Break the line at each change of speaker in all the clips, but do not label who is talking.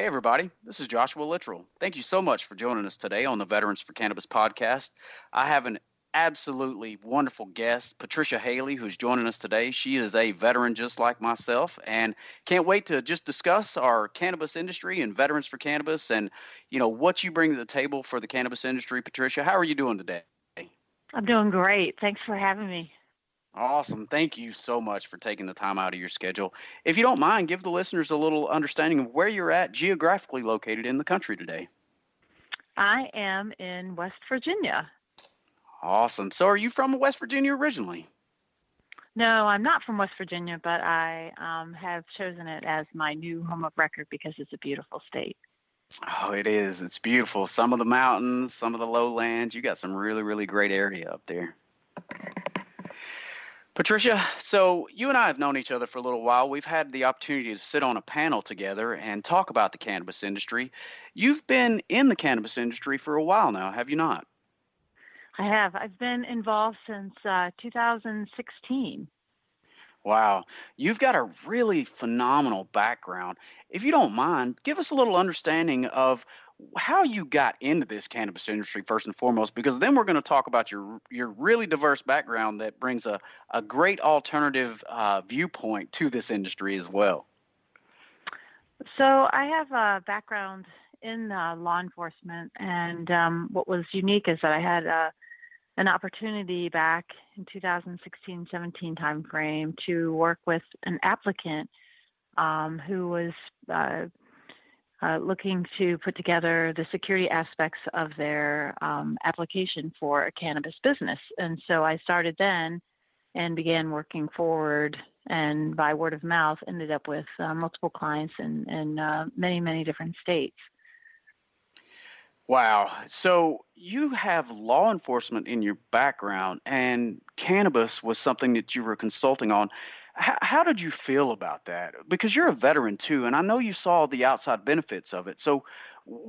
Hey, everybody. This is Joshua Littrell. Thank you so much for joining us today on the Veterans for Cannabis podcast. I have an absolutely wonderful guest, Patricia Haley, who's joining us today. She is a veteran just like myself and can't wait to just discuss our cannabis industry and Veterans for Cannabis and, what you bring to the table for the cannabis industry. Patricia, how are you doing today?
I'm doing great. Thanks for having me.
Awesome. Thank you so much for taking the time out of your schedule. If you don't mind, give the listeners a little understanding of where you're at geographically located in the country today.
I am in West Virginia.
Awesome. So are you from West Virginia originally?
No, I'm not from West Virginia, but I have chosen it as my new home of record because it's a beautiful state.
Oh, it is. It's beautiful. Some of the mountains, some of the lowlands. You got some really, really great area up there. Patricia, so you and I have known each other for a little while. We've had the opportunity to sit on a panel together and talk about the cannabis industry. You've been in the cannabis industry for a while now, have you not?
I have. I've been involved since 2016.
Wow. You've got a really phenomenal background. If you don't mind, give us a little understanding of how you got into this cannabis industry first and foremost, because then we're going to talk about your really diverse background that brings a great alternative viewpoint to this industry as well.
So I have a background in law enforcement, and what was unique is that I had an opportunity back in 2016-17 timeframe to work with an applicant who was looking to put together the security aspects of their application for a cannabis business. And so I started then and began working forward, and by word of mouth ended up with multiple clients in many, many different states.
Wow. So you have law enforcement in your background, and cannabis was something that you were consulting on. How did you feel about that? Because you're a veteran too, and I know you saw the outside benefits of it. So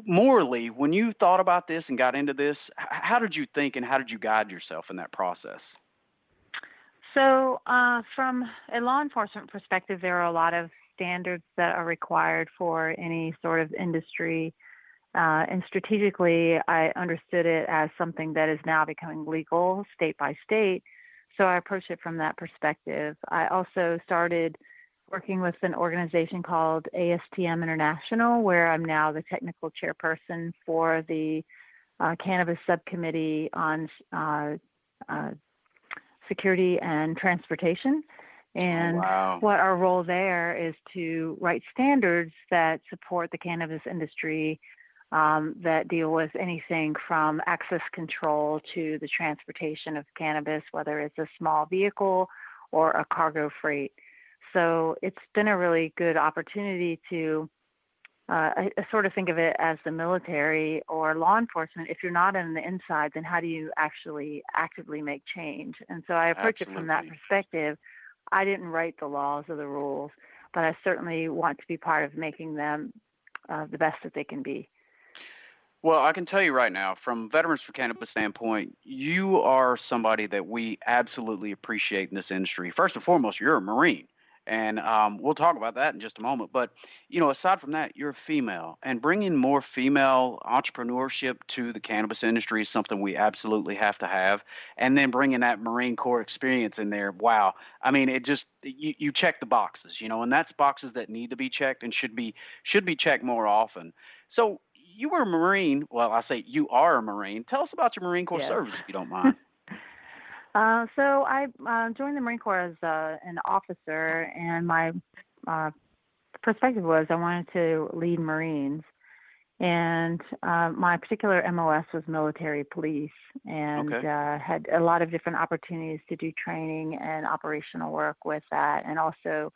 morally, when you thought about this and got into this, how did you think and how did you guide yourself in that process?
So from a law enforcement perspective, there are a lot of standards that are required for any sort of industry. And strategically, I understood it as something that is now becoming legal state by state. So I approached it from that perspective. I also started working with an organization called ASTM International, where I'm now the technical chairperson for the cannabis subcommittee on security and transportation. And
Wow.
what our role there is to write standards that support the cannabis industry that deal with anything from access control to the transportation of cannabis, whether it's a small vehicle or a cargo freight. So it's been a really good opportunity to I sort of think of it as the military or law enforcement. If you're not on the inside, then how do you actually actively make change? And so I approach it from that
Absolutely.
perspective. I didn't write the laws or the rules, but I certainly want to be part of making them the best that they can be.
Well, I can tell you right now, from Veterans for Cannabis standpoint, you are somebody that we absolutely appreciate in this industry. First and foremost, you're a Marine, and we'll talk about that in just a moment. But aside from that, you're a female, and bringing more female entrepreneurship to the cannabis industry is something we absolutely have to have. And then bringing that Marine Corps experience in there, wow! I mean, it just you check the boxes, and that's boxes that need to be checked and should be checked more often. So you were a Marine. Well, I say you are a Marine. Tell us about your Marine Corps
Yes.
service, if you don't mind.
So I joined the Marine Corps as an officer, and my perspective was I wanted to lead Marines. And my particular MOS was military police, and
Okay.
had a lot of different opportunities to do training and operational work with that, and also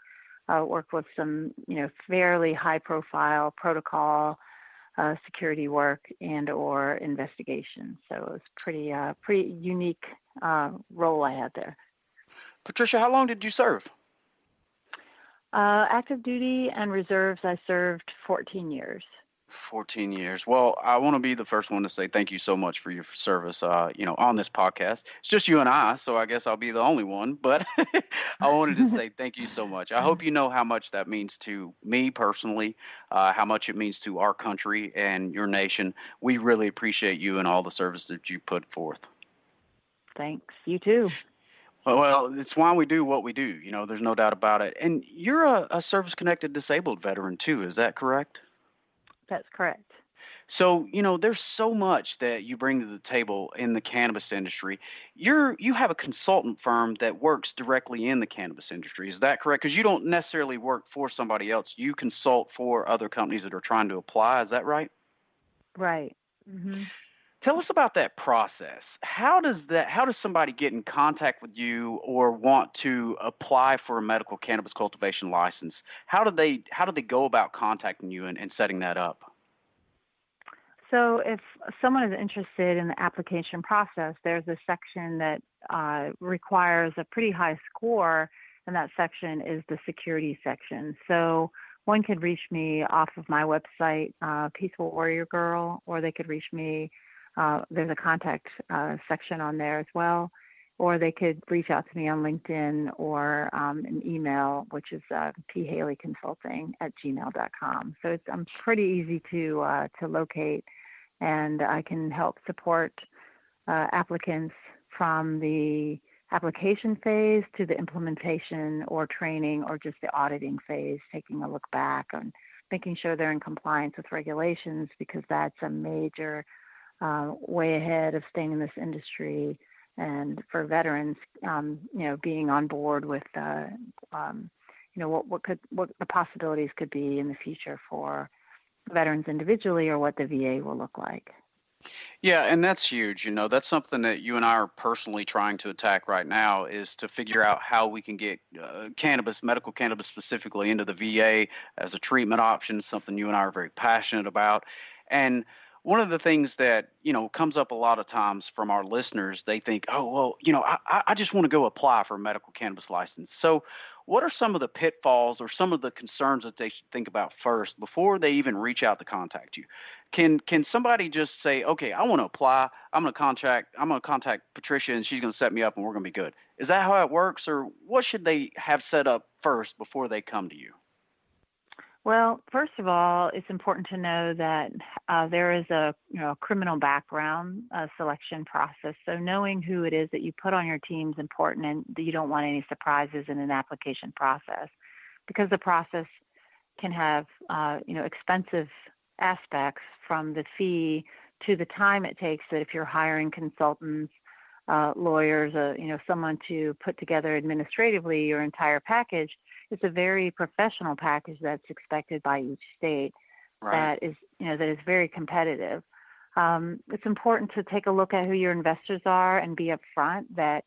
worked with some, fairly high-profile protocol security work and or investigation. So it was pretty unique role I had there.
Patricia, how long did you serve?
Active duty and reserves, I served 14 years.
14 years. Well, I want to be the first one to say thank you so much for your service, on this podcast. It's just you and I, so I guess I'll be the only one, but I wanted to say thank you so much. I hope you know how much that means to me personally, how much it means to our country and your nation. We really appreciate you and all the service that you put forth.
Thanks. You too.
Well, it's why we do what we do. There's no doubt about it. And you're a service-connected disabled veteran too, is that correct?
That's correct.
So, there's so much that you bring to the table in the cannabis industry. You have a consultant firm that works directly in the cannabis industry. Is that correct? Because you don't necessarily work for somebody else. You consult for other companies that are trying to apply. Is that right?
Right. Hmm.
Tell us about that process. How does somebody get in contact with you or want to apply for a medical cannabis cultivation license? How do they go about contacting you and setting that up?
So if someone is interested in the application process, there's a section that requires a pretty high score, and that section is the security section. So one could reach me off of my website, Peaceful Warrior Girl, or they could reach me. There's a contact section on there as well, or they could reach out to me on LinkedIn or an email, which is phaleyconsulting@gmail.com. So I'm pretty easy to locate, and I can help support applicants from the application phase to the implementation or training or just the auditing phase, taking a look back and making sure they're in compliance with regulations, because that's a major way ahead of staying in this industry. And for veterans, being on board with, what the possibilities could be in the future for veterans individually, or what the VA will look like.
Yeah, and that's huge. That's something that you and I are personally trying to attack right now is to figure out how we can get cannabis, medical cannabis specifically, into the VA as a treatment option, something you and I are very passionate about. And one of the things that, comes up a lot of times from our listeners, they think, oh, well, I just want to go apply for a medical cannabis license. So what are some of the pitfalls or some of the concerns that they should think about first before they even reach out to contact you? Can somebody just say, okay, I want to apply. I'm going to contact Patricia and she's going to set me up and we're going to be good. Is that how it works, or what should they have set up first before they come to you?
Well, first of all, it's important to know that there is a criminal background selection process. So knowing who it is that you put on your team is important, and you don't want any surprises in an application process, because the process can have expensive aspects, from the fee to the time it takes, that if you're hiring consultants, lawyers, someone to put together administratively your entire package. It's a very professional package that's expected by each state.
Right.
That is very competitive. It's important to take a look at who your investors are and be upfront that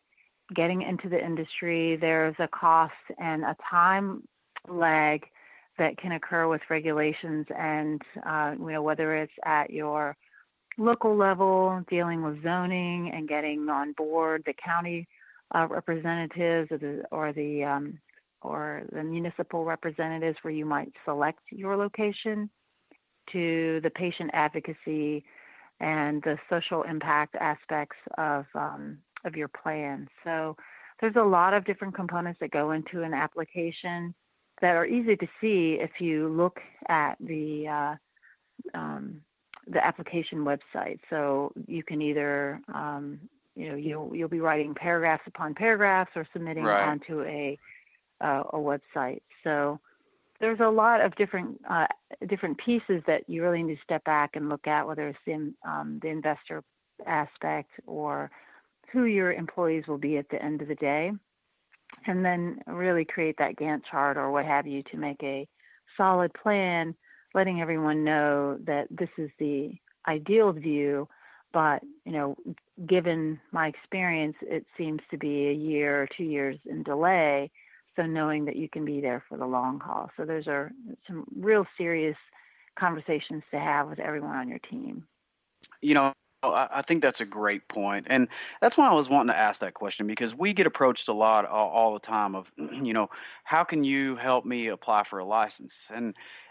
getting into the industry, there's a cost and a time lag that can occur with regulations, and whether it's at your local level, dealing with zoning and getting on board the county representatives or the municipal representatives where you might select your location, to the patient advocacy and the social impact aspects of your plan. So there's a lot of different components that go into an application that are easy to see if you look at the application website. So you can either you'll be writing paragraphs upon paragraphs or submitting
Right.
onto a website. So there's a lot of different pieces that you really need to step back and look at, whether it's the investor aspect or who your employees will be at the end of the day, and then really create that Gantt chart or what have you to make a solid plan, letting everyone know that this is the ideal view, but given my experience, it seems to be a year or 2 years in delay. So knowing that you can be there for the long haul. So those are some real serious conversations to have with everyone on your team.
I think that's a great point, and that's why I was wanting to ask that question because we get approached a lot all the time of, how can you help me apply for a license?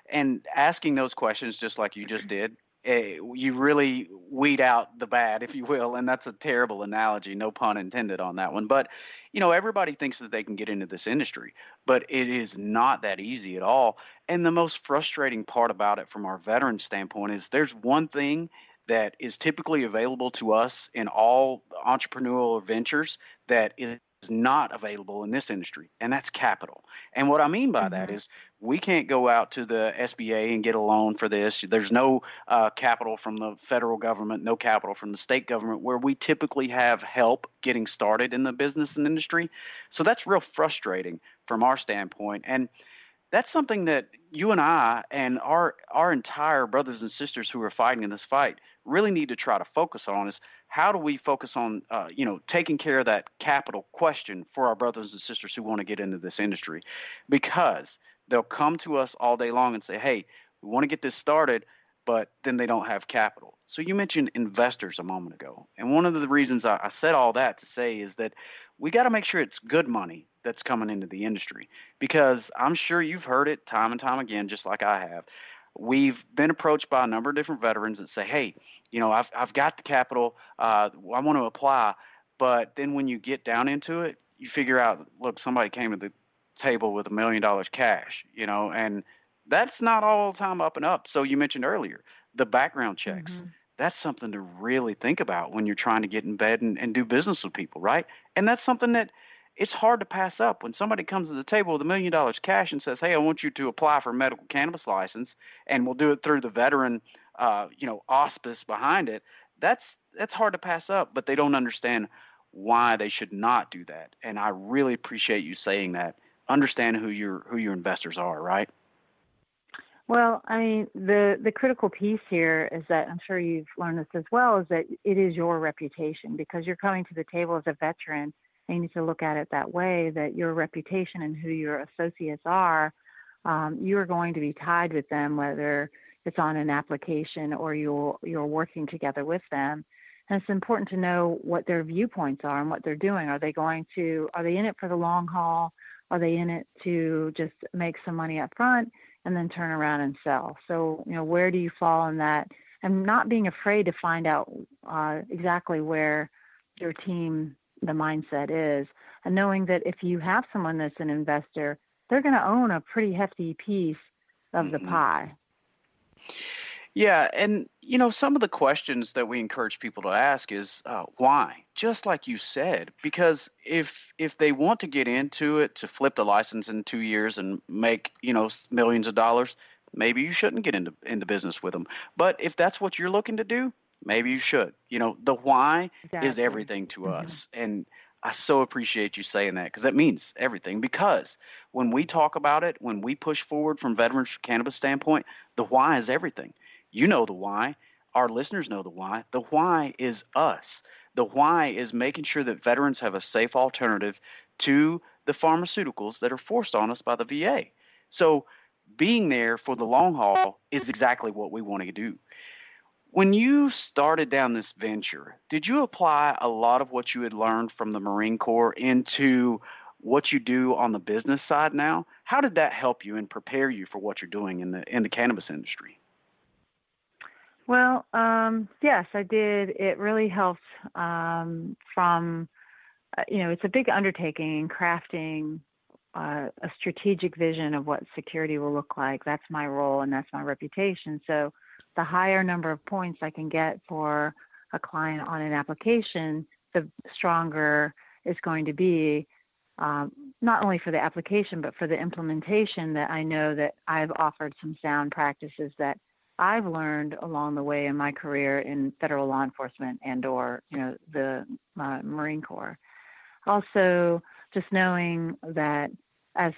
And asking those questions just like you just did, you really weed out the bad, if you will, and that's a terrible analogy, no pun intended on that one. But everybody thinks that they can get into this industry, but it is not that easy at all. And the most frustrating part about it from our veteran standpoint is there's one thing that is typically available to us in all entrepreneurial ventures that is not available in this industry, and that's capital. And what I mean by that
Mm-hmm.
is we can't go out to the SBA and get a loan for this. There's no capital from the federal government, no capital from the state government, where we typically have help getting started in the business and industry. So that's real frustrating from our standpoint. And that's something that you and I and our entire brothers and sisters who are fighting in this fight really need to try to focus on is how do we focus on taking care of that capital question for our brothers and sisters who want to get into this industry, because they'll come to us all day long and say, hey, we want to get this started, but then they don't have capital. So you mentioned investors a moment ago, and one of the reasons I said all that to say is that we got to make sure it's good money that's coming into the industry, because I'm sure you've heard it time and time again, just like I have. We've been approached by a number of different veterans that say, "Hey, I've got the capital. I want to apply," but then when you get down into it, you figure out, look, somebody came to the table with $1 million cash, and that's not all the time up and up. So you mentioned earlier the background checks.
Mm-hmm.
That's something to really think about when you're trying to get in bed and do business with people, right? And that's something that it's hard to pass up when somebody comes to the table with $1 million cash and says, "Hey, I want you to apply for a medical cannabis license, and we'll do it through the veteran, auspice behind it." That's hard to pass up, but they don't understand why they should not do that. And I really appreciate you saying that. Understand who your investors are, right?
Well, I mean, the critical piece here is that I'm sure you've learned this as well, is that it is your reputation because you're coming to the table as a veteran. And you need to look at it that way, that your reputation and who your associates are, you are going to be tied with them, whether it's on an application or you're working together with them. And it's important to know what their viewpoints are and what they're doing. Are they in it for the long haul? Are they in it to just make some money up front and then turn around and sell? So, where do you fall in that? And not being afraid to find out exactly where your team, the mindset is, and knowing that if you have someone that's an investor, they're going to own a pretty hefty piece of the
Hmm.
pie.
Yeah, and some of the questions that we encourage people to ask is why? Just like you said, because if they want to get into it to flip the license in 2 years and make millions of dollars, maybe you shouldn't get into business with them. But if that's what you're looking to do, maybe you should. The why is
Exactly.
everything to
Hmm.
us, and I so appreciate you saying that because that means everything. Because when we talk about it, when we push forward from Veterans for Cannabis standpoint, the why is everything. You know the why. Our listeners know the why. The why is us. The why is making sure that veterans have a safe alternative to the pharmaceuticals that are forced on us by the VA. So being there for the long haul is exactly what we want to do. When you started down this venture, did you apply a lot of what you had learned from the Marine Corps into what you do on the business side now? How did that help you and prepare you for what you're doing in the cannabis industry?
Well, yes, I did. It really helped from, it's a big undertaking in crafting a strategic vision of what security will look like. That's my role and that's my reputation. So the higher number of points I can get for a client on an application, the stronger it's going to be, not only for the application, but for the implementation, that I know that I've offered some sound practices that I've learned along the way in my career in federal law enforcement and or, the Marine Corps. Also, just knowing that as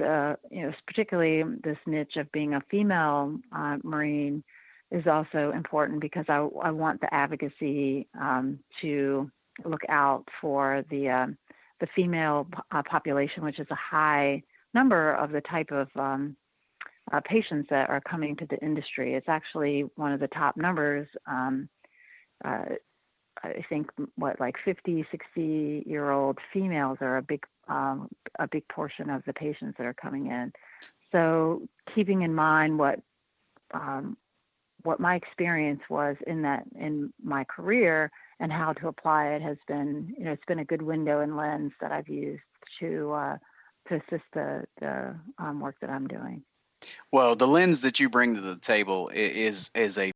particularly this niche of being a female Marine is also important because I want the advocacy to look out for the female population, which is a high number of the type of patients that are coming to the industry. It's actually one of the top numbers. I think like 50, 60-year-old females are a big portion of the patients that are coming in. So keeping in mind what my experience was in my career and how to apply it has been, it's been a good window and lens that I've used to assist the work that I'm doing.
Well, the lens that you bring to the table is a